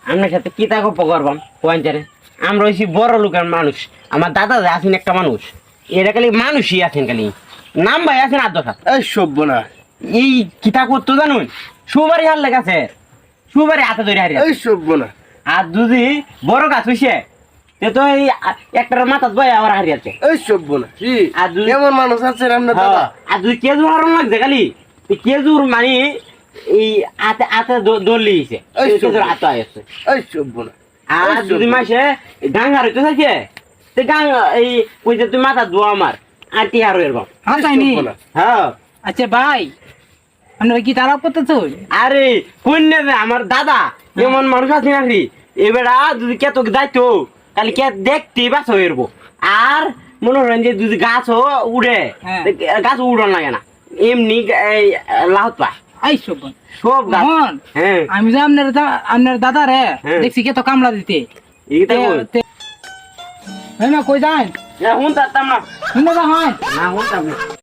আপনার সাথে কি তা গপ্প করবাম পয়েন্টারে আমরা হইছি বড় লোকের মানুষ আমার দাদা যে আছেন একটা মানুষ এরা খালি মানুষই আছেন খালি নাম ভাই আছেন আর দশা এই সভ্য না এই কিতা করতো জানুন সুবারি হার লেগেছে সুবারি হাতে ধরে হারিয়ে এই সভ্য না আর যদি বড় গাছ হইছে সে তো এই একটার মাথা বয় আবার হারিয়েছে এই সভ্য না কি আর দুই- এমন মানুষ আছে আপনার দাদা আর যদি কেজুর হারণ লাগছে খালি কেজুর মানে এই হাতে হাতে দলিয়েছে এই কেজুর হাতে আসছে এই সভ্য না আর যদি মাসে গাং হারইতে চাইছে তে গাং এই ওই যে তুই মাথা ধোয়া আমার আটি হারো এরকম হ্যাঁ তাইনি সভ্য না। হ্যাঁ আচ্ছা ভাই আপনারা কি তারা করতেছো আরে কন্যা যে আমার দাদা এমন মানুষ আছে নাকি এবারা যদি কে তোকে যাইতো তাহলে কে দেখতে বাস হয়ে যাবো আর মনে করেন যে যদি গাছও উড়ে হ্যাঁ। গাছ উড়ন লাগে না এমনি এই লাহত পায় এই সব সব গাছ মোহন হ্যাঁ আমি যে আপনার দাদা রে হ্যাঁ। দেখছি কে তো কামলা দিতে এইটা কই হ্যাঁ না কই যান হুন তারতাম না শুনে যা হয় না হুন তাম না